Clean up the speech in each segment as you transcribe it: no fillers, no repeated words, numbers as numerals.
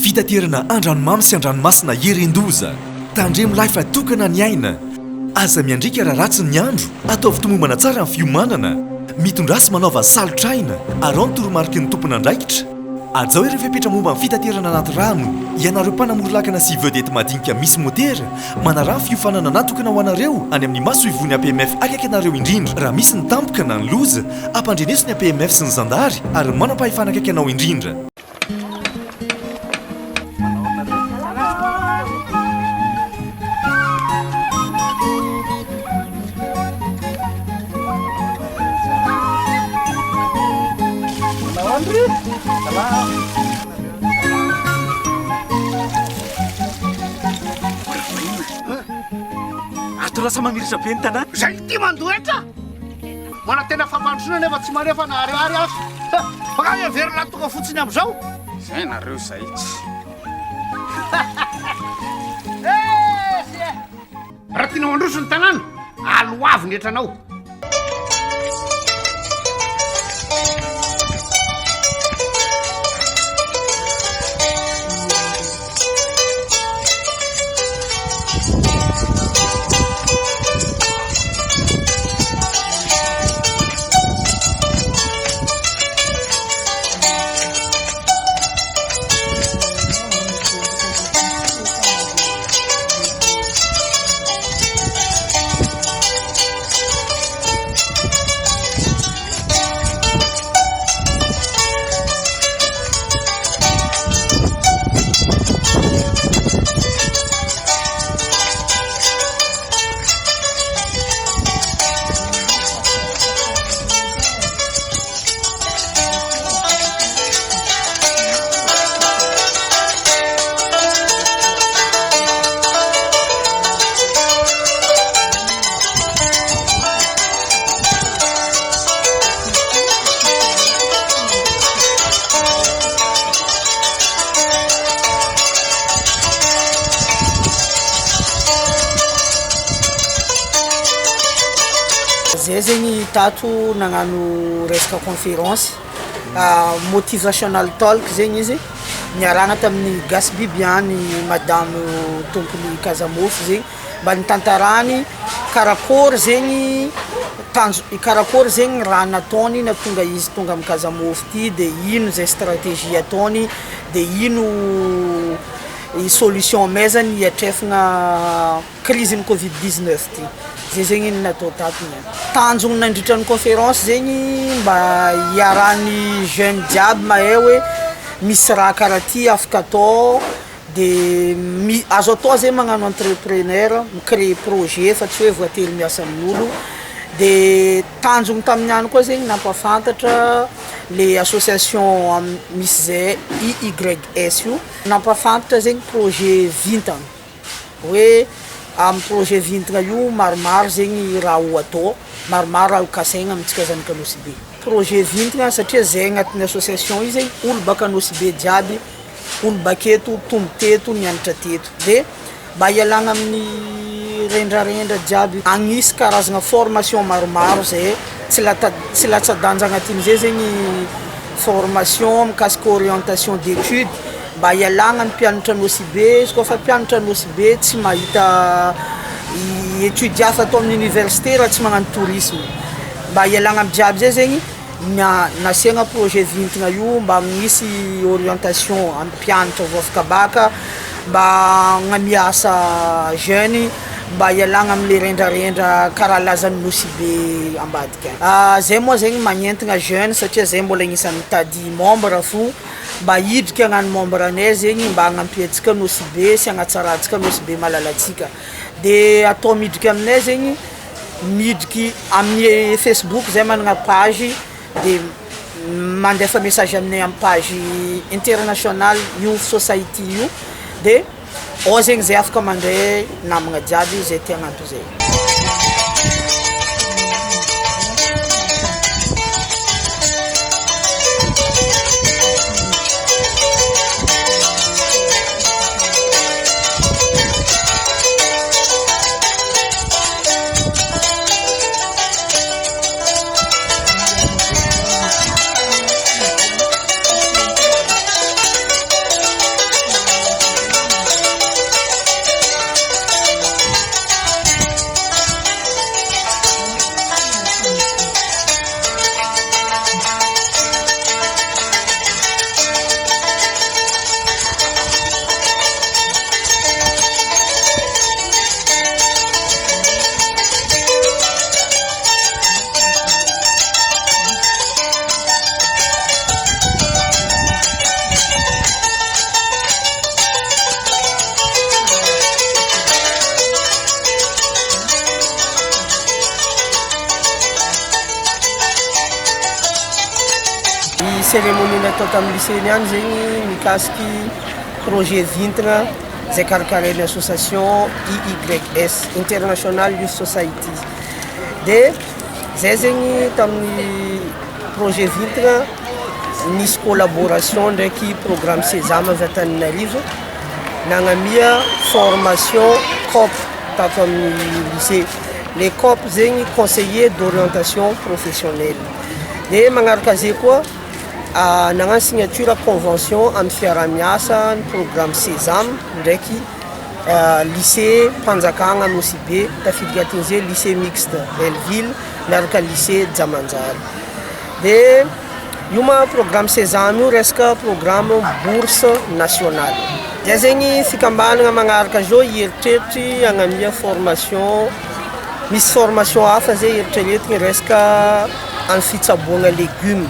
Fitaterana andranomamy sy andranomasina Herendoza. Tandremo lahy fa tokana ny aina. Aza miandrika raha ratsy ny andro. Ataovy tomombana tsara ny fiomanana. Mitondrasy manaova salotraina. Arao ny toromarika ny tompon'andraikitra. Azao ireo fepetra momba ny fitaterana anaty rano. Ianareo mpanamory-lakana sy vedety madinika misy motera. Manarà ny fiofanana natokana ho anareo any amin'ny maso ivony APMF akaiky anareo indrindra. Raha misy ny tampoka na ny loza, ampandreneso ny APMF sy ny zandary ary manam-pahefana akaiky anao indrindra. Ato lasa mamiritra be ny tanàna. Zay ty mandoetra. Mana tena fampandrosoana nefa tsy manefa na ariary azo. Baka everina tonga fotsiny am'izao. Zay nareo zay tsy. Raha tiana mandroso ny tanàna, aloavy ny etranao. Zay zegny tato nagnano resaka conférence motivational talk zegny izy niarahana tamin'ny gasy bibiany madame tompony Kazamofo zegny mba nitantarany karakory zegny karakory zegny raha nataony natonga izy tonga amin'ny Kazamofo ty de ino zay stratégie ataony de ino solution maizany hiatrefagna crise ny Covid-19 ty. Zay zegny natao tatony. Tanjony nandritra ny conférence zegny mba hiarahany jeune jiaby mahay hoe misy raha karaha ty afaka atao de azo atao zegny magnano entrepreneur, micréer projet fa tsy hoe voatery miasa amin'olo. De tanjony tamin'ny any koa zegny nampafantatra le association misy zay IYS io nampafantatra zegny projet vintana hoe amin'ny projet vintana io maromaro zegny raha ho atao maromaro raha ho kasaigna amintsika zanaka Nosy-Be. Projet vintana satria zay agnatin'ny association io zegny olo baka Nosy-Be jiaby olo baketo tombo-teto mianatra teto de mba hialagna amin'ny rendrarendra jiaby agnisy karazagna formation maromaro zay tsy latsa-danja agnatin'izay zegny formation mikasika orientation d'études mba hialagna ny mpianatra Nosy-Be izy koa fa mpianatra Nosy-Be tsy mahita étude hafa atao amin'ny université raha tsy magnano tourisme mba hialagna amin'ny jiaby zay zegny nasiagna projet vintana io mba misy orientation amin'ny mpianatra vao afaka baka mba hagnamiasa jeune mba hialagna amin'ny rendrarendra karaha lazan'ny Nosy-Be ambadika. Zay moa zegny magnentagna jeune satria zay mbola agnisan'ny mitady membre fo mba hidrika hagnano membre anay zegny mba hagnampihetsika Nosy-Be sy hagnatsaratsika Nosy-Be malalatsika. De atao midriky aminay zegny midriky amin'ny Facebook zay managna page de mandefa message aminay amin'ny page international Youth Society io de ao zegny zay afaka mandray namagna jiaby zay tia hagnanto zay. cérémonie natao tamin'ny lycény any zegny mikasiky projet vintana zay karakarain'ny association IYS International Youth Society dia zay zegny tamin'ny projet vintana nisy collaboration ndraiky programme Sésame avy Antananarivo nagnamia formation COP tato amin'ny lycée les COP zegny conseiller d'orientation professionnelle dia magnaraka zay koa nagnano signature convention amin'ny fiaramiasa ny programme Sésame ndraiky lycée Mpanjakagna Nosy-Be tafidika atin'izay lycée mixte Belleville miaraka lycée Jamanjary dia io ma programme Sésame io resaka programme bourse nationale dia zegny fikambanana magnaraka zao eritreritry agnamia formation misy formation hafa zay eritreretigny resaka amin'ny fitsaboana légume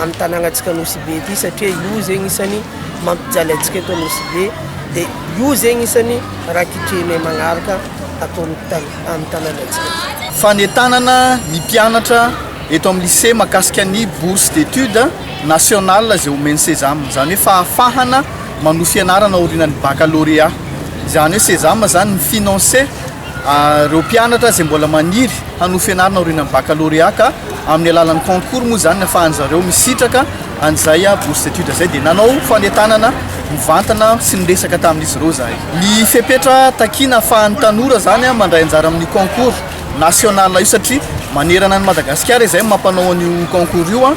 amin'ny tanàgnatsika Nosy-Be ty satria io zegny isany mampijaly antsika eto Nosy-Be dia io zegny isany raha kitrenay magnaraka atao amin'ny tanàgnatsika fanetanana ny mpianatra eto amin'ny lycée makasika ny bourse d'études nationale zay omeny Sésame zany hoe fahafahana manohy fianarana orinan'ny baccalauréat zany hoe Sésame zany mifinance reo mpianatra zay mbola maniry hanohy fianarana orinan'ny baccalauréat ka amin'ny alalan'ny concours moa zany afahan'zareo misitraka an'izay bourse d'études zay dia nanao fanetanana mivantana sy niresaka tamin'izy reo zahay ny fepetra takina afahan'ny tanora zany mandray anjara amin'ny concours national io satria manerana ny Madagasikara izay mampanao an'io concours io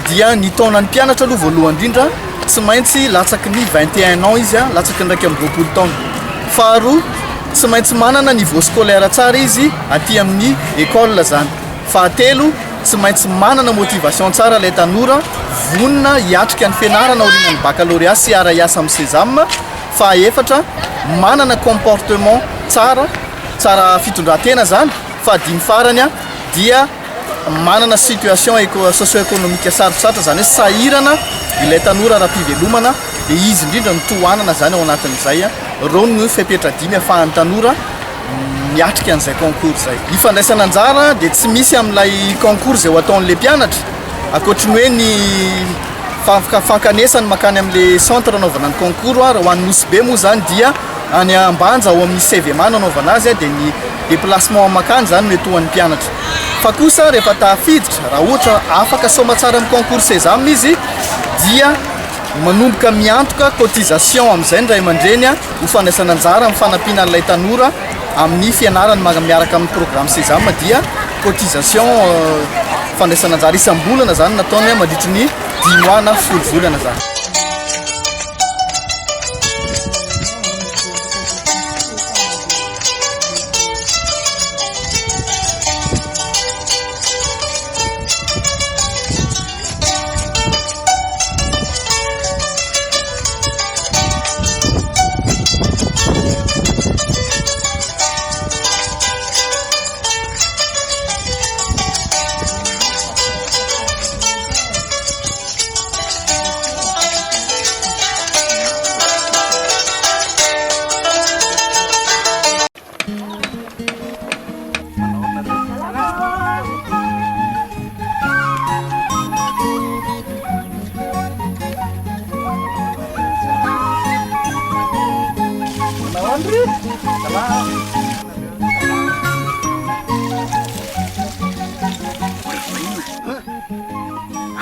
dia ny taonan'ny mpianatra aloha voalohany indrindra tsy maintsy latsaky ny 21 ans izy latsaky ny 20 taona faharoa tsy maintsy manana niveau scolaire tsara izy aty amin'ny école zany fahatelo tsy maintsy manana motivation tsara ilay tanora vonona hiatrika ny fianarana orinan'ny baccalauréat sy ara-iasa amin'ny Sésame fahaefatra manana comportement tsara fitondran-tena zany fahadimy farany dia manana situation socio-économique sarotsatra zany hoe sahirana ilay tanora ara-pivelomana dia izy indrindra mitohanana zany ao anatin'izay reo no fepetra dimy ahafahan'ny tanora miatrika an'izay concours zay ny fandraisana anjara dia tsy misy amin'ilay concours zay ho ataon'le mpianatra akoatriny hoe ny fankanesany makany amin'le centre anaovana ny concours raha ho an'ny Nosy-Be moa zany dia any ambanja ao amin'ny CVMA anaovana azy dia ny déplacement makany zany no etohan'ny mpianatra fa kosa rehefa tafiditra raha ohatra afaka soma tsara amin'ny concours Sésame izy dia manomboka miantoka cotisation amin'izay ny ray aman-dreny ho fandraisana anjara amin'ny fanampiana an'ilay tanora amin'ny fianarany miaraka amin'ny programme Sésame dia cotisation fandraisana anjara isam-bolana zany nataony mandritry ny 10 mois na 10 volana zany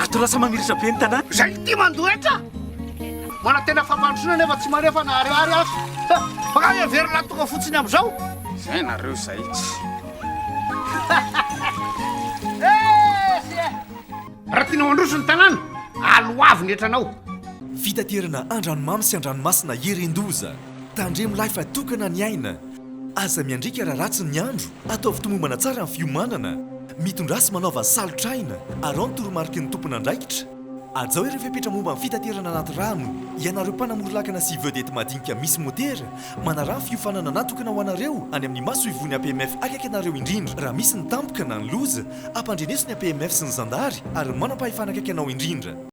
ato lasa mamiritra be ny tanàna zay ty mandoetra mana tena fampandrosoana nefa tsy manefa na ariary azo fakany averina tonga fotsiny amin'izao zay nareo zay tsy raha tianao androso ny tanàna aloavy ny etranao fitaterana andranomamy sy andranomasina iren-doza tandremo lahy fa tokana ny aina aza miandrika raha ratsy ny andro atao fitomombana tsara amin'ny fiomanana mitondrasy manaova salotraina arao ny toromarika ny tompona andraikitra azao ireo fepetra momba amin'ny fitaterana anaty rano ianareo mpanamorilakana sy vedety madinika misy motera manarah ny fiofanana natokana ho anareo any amin'ny maso ivony APMF akaiky anareo indrindra raha misy ny tampoka na ny loza ampandrenesony APMF sy ny zandary ary manam-pahefana akaiky anao indrindra